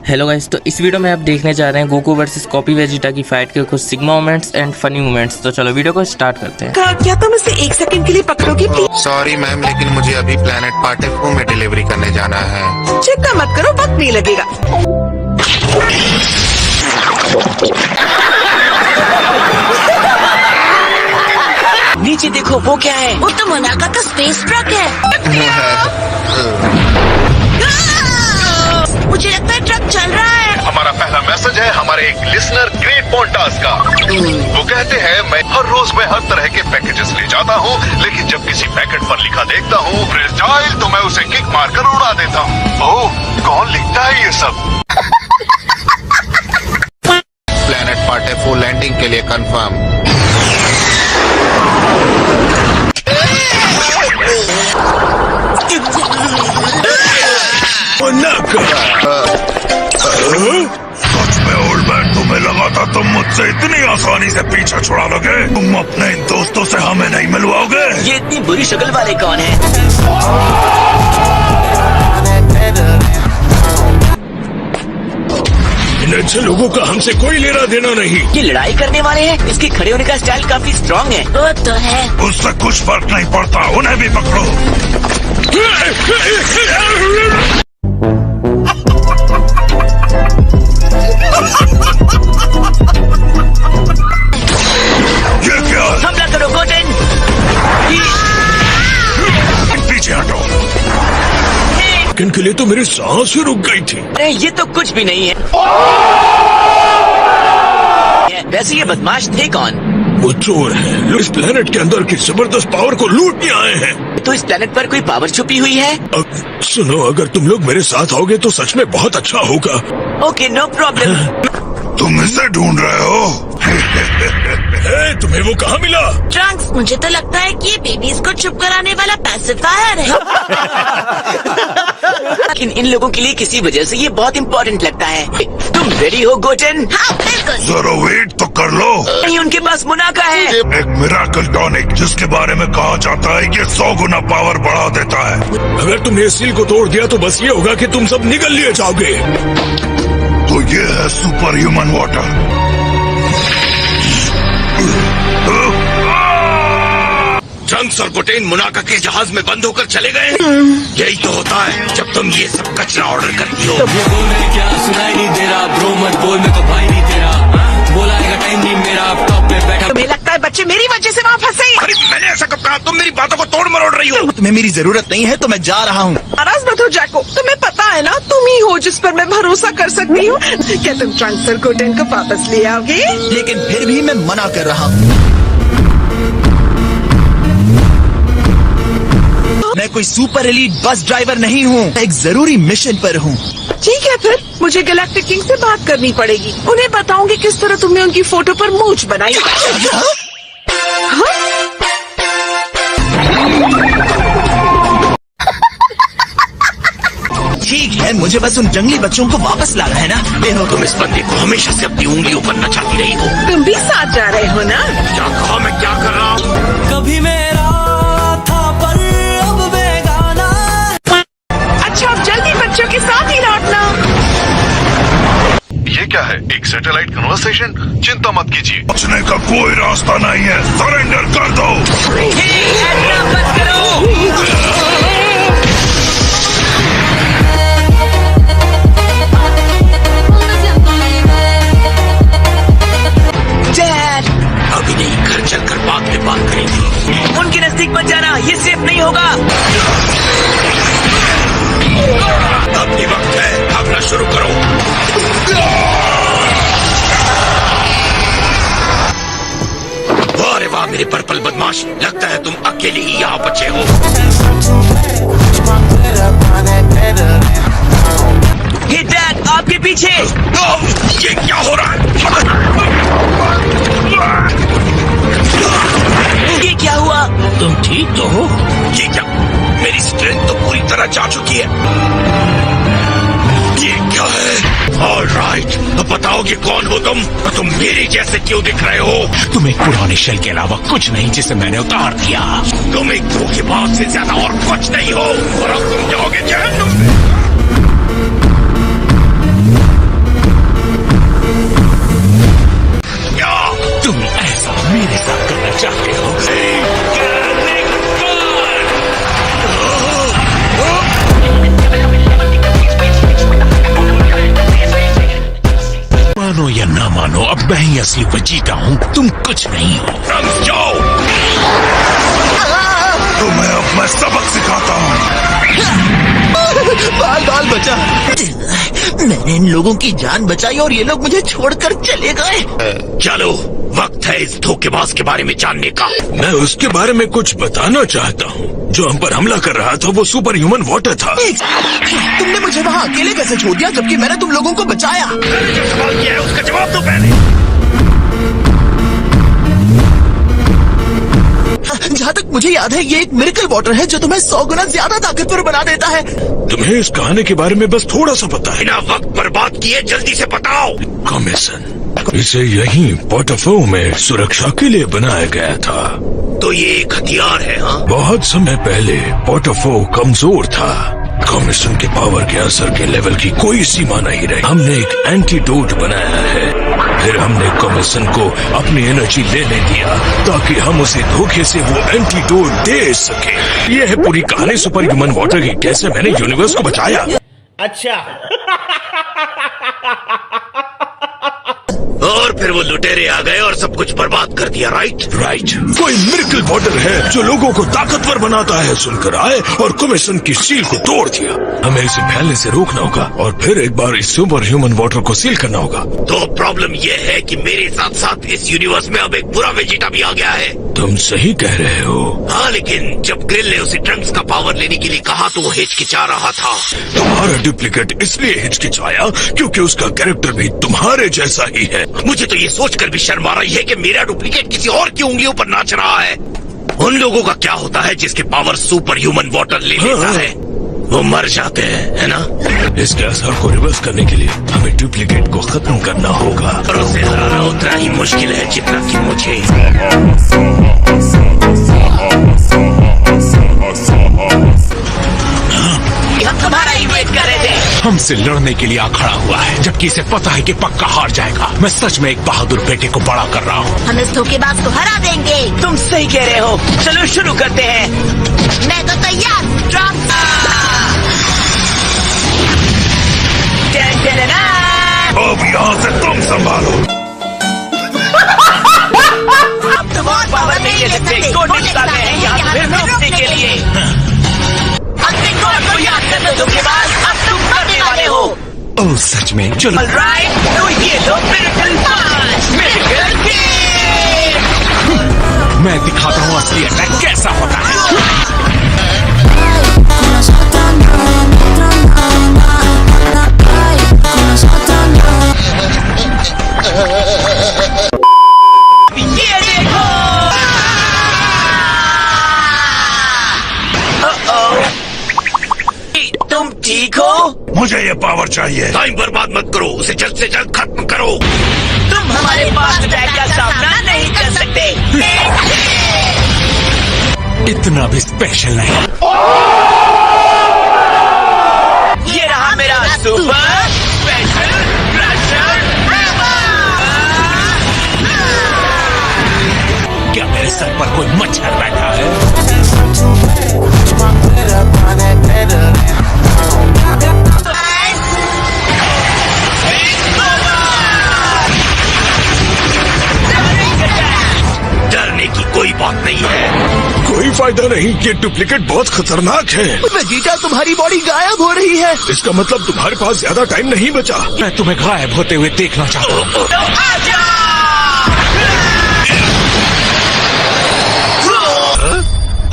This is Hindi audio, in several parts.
हेलो गाइस, तो इस वीडियो में आप देखने जा रहे हैं गोकू वर्सेस कॉपी वेजिटा की फाइट के कुछ sigma moments and funny moments. तो चलो वीडियो को स्टार्ट करते हैं। क्या तुम इसे एक सेकंड के लिए पकड़ोगी प्लीज? सॉरी मैम, लेकिन मुझे अभी प्लेनेट पार्टिफो में डिलीवरी करने जाना है। चिंता मत करो, वक्त नहीं लगेगा। नीचे देखो, वो क्या है? वो तो मोनाका का स्पेस ट्रक है। मुझे लगता है ट्रक चल रहा है। हमारा पहला मैसेज है हमारे एक लिसनर ग्रेट पॉन्टास का। वो कहते हैं, मैं हर रोज में हर तरह के पैकेजेस ले जाता हूँ, लेकिन जब किसी पैकेट पर लिखा देखता हूँ फ्रीस्टाइल, तो मैं उसे किक मारकर उड़ा देता हूँ। ओह, कौन लिखता है ये सब? प्लेनेट पार्टिफो लैंडिंग के लिए कंफर्म। सच में ओल्ड मैन, तुम्हें लगा था तुम मुझसे इतनी आसानी से पीछा छुड़ा लोगे? तुम अपने इन दोस्तों से हमें नहीं मिलवाओगे? ये इतनी बुरी शक्ल वाले कौन है? इन अच्छे लोगों का हमसे कोई लेना देना नहीं। ये लड़ाई करने वाले हैं। इसके खड़े होने का स्टाइल काफी स्ट्रांग है। वो तो है। उससे कुछ फर्क नहीं पड़ता, उन्हें भी पकड़ो। ये क्या? हमला करो गोटेन। पीछे हटो। इनके लिए तो मेरी सांस ही रुक गई थी। अरे ये तो कुछ भी नहीं है। वैसे ये बदमाश थे कौन? वो चोर है जो इस प्लेनेट के अंदर की जबरदस्त पावर को लूटने आए हैं। तो इस प्लेनेट पर कोई पावर छुपी हुई है? सुनो, अगर तुम लोग मेरे साथ आओगे तो सच में बहुत अच्छा होगा। Okay, no problem. तुम इसे ढूंढ रहे हो? तुम्हें वो कहाँ मिला? ट्रंक्स, मुझे तो लगता है कि ये बेबीज को चुप कराने वाला पैसिफायर है। लेकिन इन लोगों के लिए किसी वजह से ये बहुत इम्पोर्टेंट लगता है। तुम रेडी हो गोटेन? हाँ बिल्कुल। जरा वेट तो कर लो। नहीं, उनके पास मुनाका है। एक मिराकल टॉनिक, जिसके बारे में कहा जाता है ये 100 गुना पावर बढ़ा देता है। अगर तुमने इस सील को तोड़ दिया तो बस ये होगा कि तुम सब निकल लिए जाओगे। तो ये है सुपर ह्यूमन वाटर। ट्रंक्स और गोटेन मुनाका के जहाज में बंद होकर चले गए। यही तो होता है जब तुम ये सब कचरा ऑर्डर करती हो। क्या सुनाई नहीं दे रहा? ब्रो मत बोल, मैं तो भाई नहीं तेरा। बोलाएगा टाइम नहीं मेरा, अब टॉप पे बैठा। तुम्हें लगता है बच्चे मेरी वजह से वहाँ फंसे? अरे मैंने ऐसा कब कहा? तुम मेरी बातों को तोड़ मरोड़ रही हो। तुम्हें मेरी जरूरत नहीं है तो मैं जा रहा हूँ। नाराज मत हो जैको, तुम्हें पता है ना तुम ही हो जिस पर मैं भरोसा कर सकती हूँ। क्या तुम ट्रंक्स और गोटेन को वापस ले आओगे? लेकिन फिर भी मैं मना कर रहा हूँ। मैं कोई सुपर एलीट बस ड्राइवर नहीं हूँ, एक जरूरी मिशन पर हूँ। ठीक है, फिर मुझे गैलेक्टिक किंग से बात करनी पड़ेगी। उन्हें बताऊंगी किस तरह तुमने उनकी फोटो पर मूंछ बनाई। ठीक है, मुझे बस उन जंगली बच्चों को वापस लाना है ना। देखो, तुम इस बंदे को हमेशा से अपनी उंगलियों पर नचाती रही हो। तुम भी साथ जा रहे हो ना? क्या कहा? मैं क्या कर रहा हूँ? कभी मेरा था पर अब बेगाना। अच्छा, अब जल्दी बच्चों के साथ ही लौटना। ये क्या है? एक सैटेलाइट कन्वर्सेशन? चिंता मत कीजिए, बचने का कोई रास्ता नहीं है। सरेंडर कर दो। मत करो। डैड, अभी नहीं, घर चलकर बात में बात करेंगे। उनके नजदीक मत जाना, ये सेफ नहीं होगा। अब भी वक्त है, भागना शुरू करो। वाह रे वाह मेरे पर्पल बदमाश, लगता है तुम अकेले ही यहाँ बचे हो। हे डैड, आपके पीछे। ये क्या हो रहा है? ये क्या हुआ? तुम ठीक तो हो? ये क्या? मेरी स्ट्रेंथ तो पूरी तरह जा चुकी है। ये क्या है? ऑलराइट, अब बताओगे कौन हो तुम? तुम मेरे जैसे क्यों दिख रहे हो? तुम एक पुराने शेल के अलावा कुछ नहीं जिसे मैंने उतार दिया। तुम एक धोखेबाज से ज्यादा और कुछ नहीं हो, और अब तुम जाओगे जहन्नुम में। या ना मानो, अब मैं ही असली वेजिटा हूँ, तुम कुछ नहीं हो। ट्रंक्स जाओ। तुम्हें अब मैं सबक सिखाता हूँ। बाल बाल बचा। मैंने इन लोगों की जान बचाई और ये लोग मुझे छोड़कर चले गए। चलो, वक्त है इस धोखेबाज के बारे में जानने का। मैं उसके बारे में कुछ बताना चाहता हूँ। जो हम पर हमला कर रहा था वो सुपर ह्यूमन वाटर था। तुमने मुझे वहाँ अकेले कैसे छोड़ दिया जबकि मैंने तुम लोगों को बचाया? जो सवाल किया है उसका जवाब दो पहले। जहाँ तक मुझे याद है ये एक मिरेकल वाटर है जो तुम्हें 100 गुना ज्यादा ताकतवर बना देता है। तुम्हें इस कहानी के बारे में बस थोड़ा सा पता है। बिना वक्त बर्बाद किए जल्दी से बताओ। कमीशन, इसे यहीं पोर्टोफो में सुरक्षा के लिए बनाया गया था। तो ये एक हथियार है? हाँ? बहुत समय पहले पोर्टोफो कमजोर था। कमीशन के पावर के असर के लेवल की कोई सीमा नहीं रही। हमने एक एंटीडोट बनाया है। फिर हमने कमीशन को अपनी एनर्जी लेने दिया ताकि हम उसे धोखे से वो एंटीडोट दे सके। ये है पूरी कहानी सुपर ह्यूमन वाटर की, कैसे मैंने यूनिवर्स को बचाया। और फिर वो लुटेरे आ गए और सब कुछ बर्बाद कर दिया। राइट। कोई मिरेकल वाटर है जो लोगों को ताकतवर बनाता है सुनकर आए और कमीशन की सील को तोड़ दिया। हमें इसे फैलने से रोकना होगा और फिर एक बार इस सुपर ह्यूमन वाटर को सील करना होगा। तो प्रॉब्लम ये है कि मेरे साथ साथ इस यूनिवर्स में अब एक बुरा वेजिटा भी आ गया है। तुम सही कह रहे हो। हाँ, लेकिन जब ग्रिल ने उसे ट्रंक्स का पावर लेने के लिए कहा तो वो हिचकिचा रहा था। तुम्हारा डुप्लीकेट इसलिए हिचकिचाया क्योंकि उसका कैरेक्टर भी तुम्हारे जैसा ही है। मुझे तो ये सोचकर भी शर्म आ रही है कि मेरा डुप्लीकेट किसी और की उंगलियों पर नाच रहा है। उन लोगों का क्या होता है जिसके पावर सुपर ह्यूमन वाटर ले लेता है? वो मर जाते हैं, है ना? इसके असर को रिवर्स करने के लिए हमें डुप्लीकेट को खत्म करना होगा और उसे हराना उतना ही मुश्किल है जितना कि मुझे। हम तुम्हारा ही वेट कर रहे थे। हमसे लड़ने के लिए आ खड़ा हुआ है जबकि इसे पता है कि पक्का हार जाएगा। मैं सच में एक बहादुर बेटे को बड़ा कर रहा हूँ। हम इस धोखेबाज को हरा देंगे। तुम सही कह रहे हो। चलो शुरू करते हैं। मैं तो तैयार हूँ। ट्रंक्स। अब यहाँ से तुम संभालो। अब तुम और पावर नहीं ले सकते। कोड निकाल रहे हैं यहाँ फिर रोकने के लिए। अपने कोड को याद कर लो धोखेबाज, अब तुम करने वाले हो। ओह सच में? चलो। ऑलराइट, तो ये लो मिरेकल पांच, मिरेकल किक। मैं दिखाता हूँ असली अटैक कैसा होता है। ये देखो। तुम ठीक हो? मुझे ये पावर चाहिए। टाइम बर्बाद मत करो, उसे जल्द से जल्द खत्म करो। तुम हमारे पास अटैक का सामना नहीं कर सकते। इतना भी स्पेशल नहीं। ये रहा मेरा सुपर स्पेशल क्रशर हैमर। क्या मेरे सर पर कोई मच्छर बैठा है? डरने की कोई बात नहीं है। कोई फायदा नहीं, ये डुप्लीकेट बहुत खतरनाक है। वेजिटा तुम्हारी बॉडी गायब हो रही है। इसका मतलब तुम्हारे पास ज्यादा टाइम नहीं बचा। मैं तुम्हें गायब होते हुए देखना चाहता हूँ। तो आजा।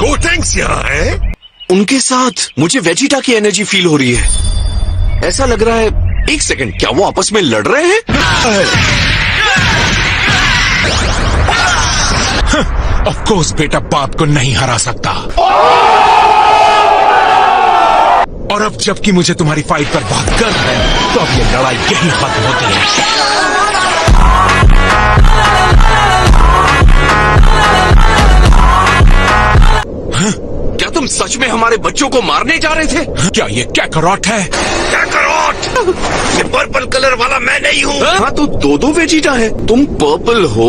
गोटेंक्स यहाँ है। उनके साथ मुझे वेजिटा की एनर्जी फील हो रही है। ऐसा लग रहा है, एक सेकंड, क्या वो आपस में लड़ रहे हैं? ऑफ कोर्स बेटा बाप को नहीं हरा सकता। और अब जबकि मुझे तुम्हारी फाइट पर बात कर रहे हैं तो अब ये लड़ाई यही खत्म होती है। क्या तुम सच में हमारे बच्चों को मारने जा रहे थे? क्या ये कैकरॉट है? कैकरॉट! ये पर्पल कलर वाला मैं नहीं हूँ। हाँ तो दो वेजिटा है, तुम पर्पल हो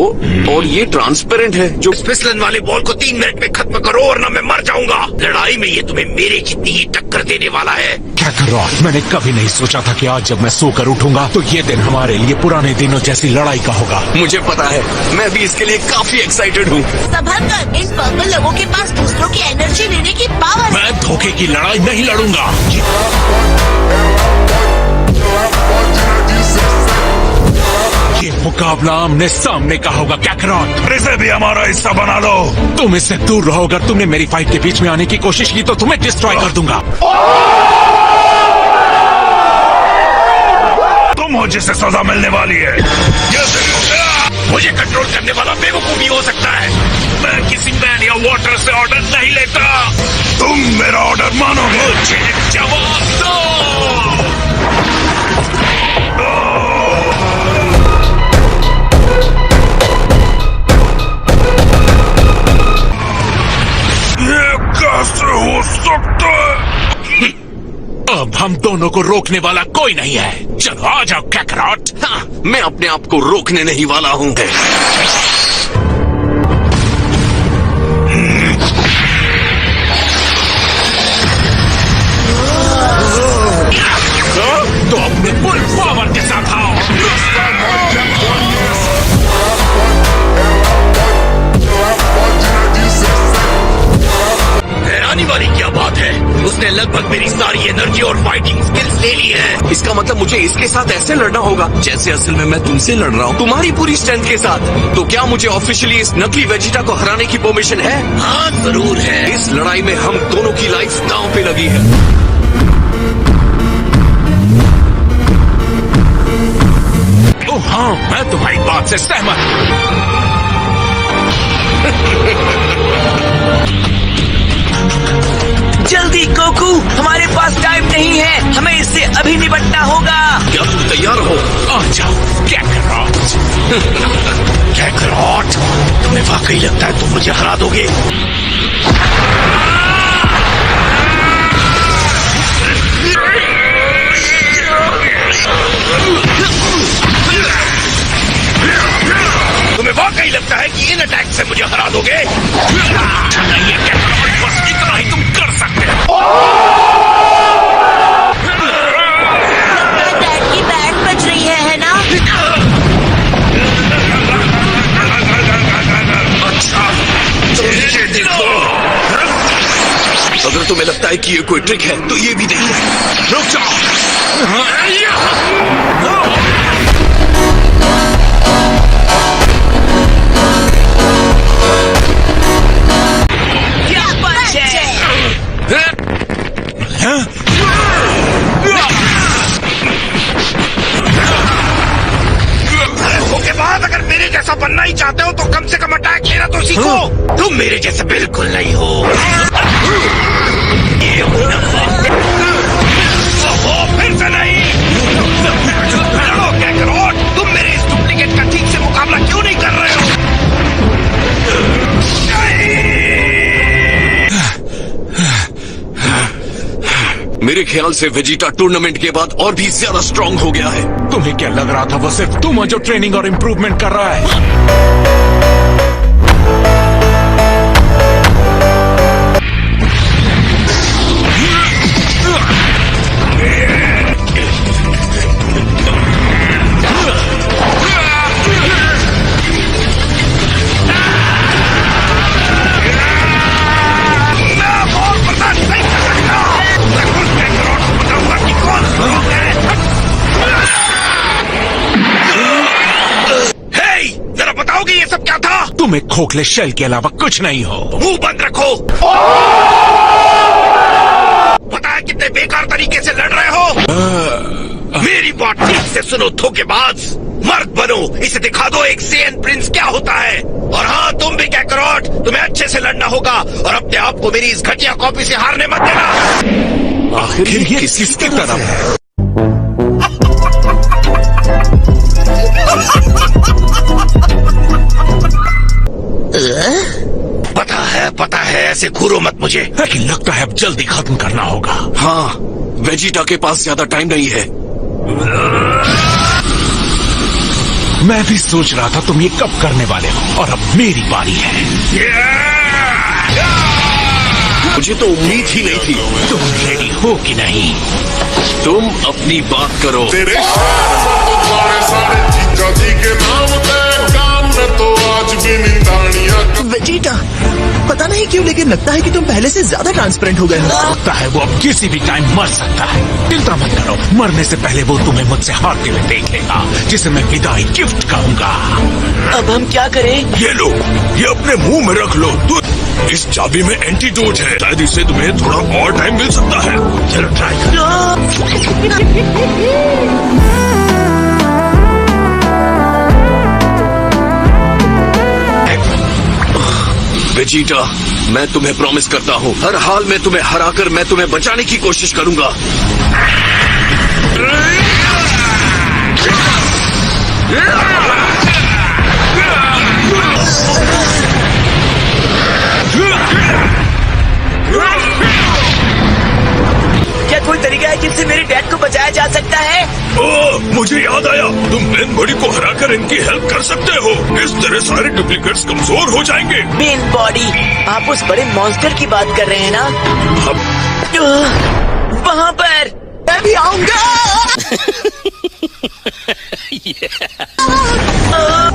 और ये ट्रांसपेरेंट है जो। इस फिसलन वाले बॉल को 3 मिनट में खत्म करो वरना मैं मर जाऊंगा। लड़ाई में ये तुम्हें मेरे जितनी ही टक्कर देने वाला है। क्या कर रहा है? मैंने कभी नहीं सोचा था कि आज जब मैं सोकर उठूंगा तो ये दिन हमारे लिए पुराने दिनों जैसी लड़ाई का होगा। मुझे पता है, मैं भी इसके लिए काफी एक्साइटेड हूँ। संभल कर, इन पर्पल लोगों के पास दूसरों की एनर्जी लेने की पावर है। मैं धोखे की लड़ाई नहीं लड़ूंगा। ये मुकाबला आमने सामने का होगा कैकरॉट। इसे भी हमारा हिस्सा बना लो। तुम इससे दूर रहो। अगर तुमने मेरी फाइट के बीच में आने की कोशिश की तो तुम्हें डिस्ट्रॉय कर दूंगा। तुम हो जिससे सजा मिलने वाली है। मुझे कंट्रोल करने वाला बेवकूफ भी हो सकता है। मैं किसी मैन या वाटर से ऑर्डर नहीं लेता। तुम मेरा ऑर्डर मानोगे? मुझे जवाब दो। ये कैसे हो सकता है? अब हम दोनों को रोकने वाला कोई नहीं है। चलो आ जाओ कैकरॉट। हाँ, मैं अपने आप को रोकने नहीं वाला हूँ। तो अपने फुल पावर के साथ आओ। हैरानी वाली क्या बात है, उसने लगभग मेरी सारी एनर्जी और फाइटिंग स्किल्स ले ली है। इसका मतलब मुझे इसके साथ ऐसे लड़ना होगा जैसे असल में मैं तुमसे लड़ रहा हूँ, तुम्हारी पूरी स्ट्रेंथ के साथ। तो क्या मुझे ऑफिशियली इस नकली वेजिटा को हराने की परमिशन है? हाँ जरूर है। इस लड़ाई में हम दोनों की लाइफ दांव पे लगी है। ओह हाँ, मैं तुम्हारी बात से सहमत हूँ। जल्दी गोकू, हमारे पास टाइम नहीं है, हमें इससे अभी निपटना होगा। क्या तुम तैयार हो? आ जाओ कैकरॉट। कैकरॉट, तुम्हें वाकई लगता है तुम मुझे हरा दोगे? तुम्हें वाकई लगता है कि इन अटैक से मुझे हरा दोगे? ये कैकरॉट, बस इतना ही तुम कर सकते हो। डैड की बैंड बज रही है ना? अगर तुम्हें लगता है कि ये कोई ट्रिक है तो ये भी देखो। रुक जाओ। क्या पंच है? उसके बाद अगर मेरे जैसा बनना ही चाहते हो तो कम से कम अटैक लेना तो सीखो। तुम मेरे जैसे बिल्कुल नहीं हो। ये फिर से नहीं। लड़ो कैकरॉट, तुम मेरे इस डुप्लीकेट का ठीक से मुकाबला क्यों नहीं कर रहे हो? मेरे ख्याल से वेजिटा टूर्नामेंट के बाद और भी ज्यादा स्ट्रांग हो गया है। तुम्हें क्या लग रहा था वो सिर्फ तुम हो जो ट्रेनिंग और इम्प्रूवमेंट कर रहा है? तुम एक खोखले शेल के अलावा कुछ नहीं हो। मुंह बंद रखो। पता है कितने बेकार तरीके से लड़ रहे हो? मेरी बात ठीक से सुनो धोखेबाज। मर्द बनो, इसे दिखा दो एक सेन प्रिंस क्या होता है। और हाँ तुम भी कैकरॉट, तुम्हें अच्छे से लड़ना होगा और अपने आप को मेरी इस घटिया कॉपी से हारने मत देना। आखिर ये किसकी तरफ है? पता है ऐसे घूरो मत मुझे। लेकिन लगता है अब जल्दी खत्म करना होगा। हाँ, वेजिटा के पास ज्यादा टाइम नहीं है। मैं भी सोच रहा था तुम ये कब करने वाले हो, और अब मेरी बारी है। मुझे तो उम्मीद ही नहीं थी। तुम रेडी हो कि नहीं? तुम अपनी बात करो। तेरे तुम्हारे सारे जीजा जी के नाम पे काम में तो आज भी निंदानियां वेजिटा, पता नहीं क्यों लेकिन लगता है कि तुम पहले से ज्यादा ट्रांसपेरेंट हो गए हो। लगता है वो अब किसी भी टाइम मर सकता है। चिंता मत करो, मरने से पहले वो तुम्हें मुझसे हारते हुए देख लेगा, जिसे मैं विदाई गिफ्ट कहूंगा। अब हम क्या करें? ये लो, ये अपने मुंह में रख लो। इस चाबी में एंटीडोट है, शायद इससे तुम्हें थोड़ा और टाइम मिल सकता है। चलो ट्राई करो। वेजिटा, मैं तुम्हें प्रॉमिस करता हूँ, हर हाल में तुम्हें हराकर मैं तुम्हें बचाने की कोशिश करूंगा। क्या कोई तरीका है जिससे मेरे डैड को बचाया जा सकता है? मुझे याद आया, तुम मेन बॉडी को हराकर इनकी हेल्प कर सकते हो। इस तरह सारे डुप्लीकेट्स कमजोर हो जाएंगे। Main body? आप उस बड़े मॉन्स्टर की बात कर रहे हैं ना? वहाँ पर मैं भी आऊंगा।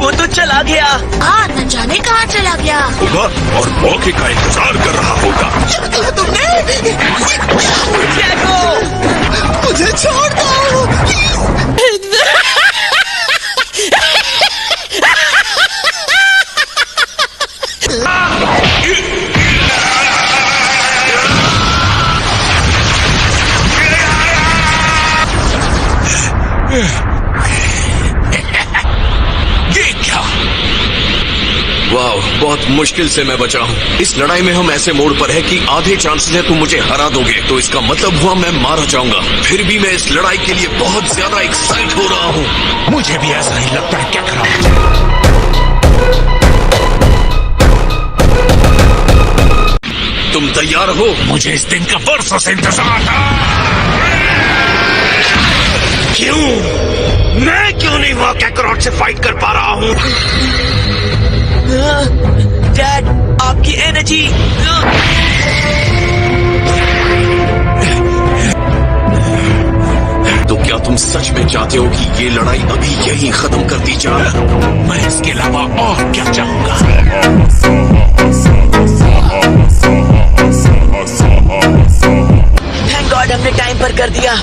वो तो चला गया। हाँ, न जाने कहाँ चला गया। होगा और मौके का इंतजार कर रहा होगा। क्या कहा तुमने? देखो, मुझे छोड़ दो। ये क्या? वाह, बहुत मुश्किल से मैं बचा हूँ। इस लड़ाई में हम ऐसे मोड़ पर है कि आधे चांसेस है तुम मुझे हरा दोगे, तो इसका मतलब हुआ मैं मारा जाऊंगा। फिर भी मैं इस लड़ाई के लिए बहुत ज्यादा एक्साइट हो रहा हूँ। मुझे भी ऐसा ही लगता है। क्या करा? तुम तैयार हो? मुझे इस दिन का बरसों से इंतजार था। क्यों? मैं क्यों नहीं वहाँ कैकरॉट से फाइट कर पा रहा हूँ? डैड, आपकी एनर्जी। तो क्या तुम सच में चाहते हो कि ये लड़ाई अभी यहीं खत्म कर दी जाए? मैं इसके अलावा और क्या चाहूंगा? थैंक गॉड हमने टाइम पर कर दिया।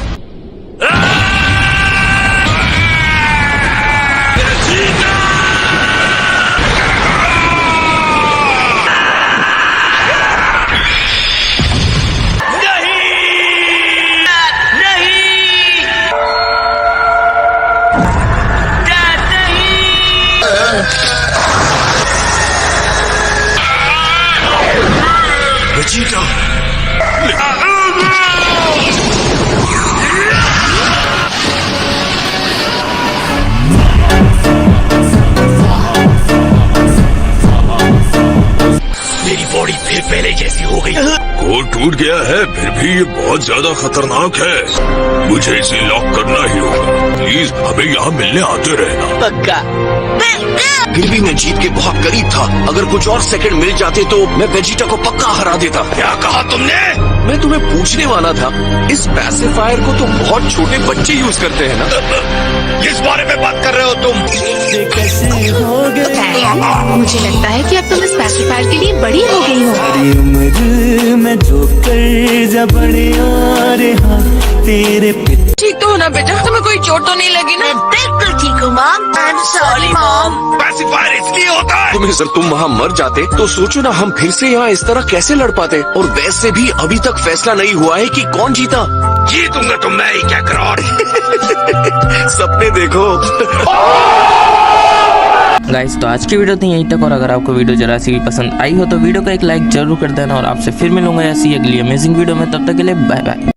वेजिटा, मेरी बॉडी फिर पहले जैसी हो गई। कोड टूट गया है, फिर भी ये बहुत ज्यादा खतरनाक है। मुझे इसे लॉक करना ही होगा। प्लीज हमें यहाँ मिलने आते रहना। पक्का। फिर भी मैं जीत के बहुत करीब था। अगर कुछ और सेकंड मिल जाते तो मैं वेजिटा को पक्का हरा देता। क्या कहा तुमने? मैं तुम्हें पूछने वाला था, इस पैसिफायर को तो बहुत छोटे बच्चे यूज करते हैं ना? किस बारे में बात कर रहे हो तुम? मुझे लगता है कि अब तुम इस पैसिफायर के लिए बड़ी हो गई हो। उम्र में जो कर जा बड़े और हाँ तेरे ठीक तो हो ना बेटा? तुम्हें कोई चोट तो नहीं लगी ना? मैं बिल्कुल ठीक हूँ mom. I am sorry mom. Pacifier इसलिए होता है। तुम्हें सर, तुम वहाँ मर जाते तो सोचो ना हम फिर से यहाँ इस तरह कैसे लड़ पाते। और वैसे भी अभी तक फैसला नहीं हुआ है कि कौन जीता। जीतूंगा तो मैं ही, क्या करो। सपने देखो। गाइस, तो आज की वीडियो थी यहीं तक, और अगर आपको वीडियो जरा सी भी पसंद आई हो तो वीडियो को एक लाइक जरूर कर देना, और आपसे फिर मिलूंगा ऐसी अगली अमेजिंग वीडियो में। तब तक के लिए बाय बाय।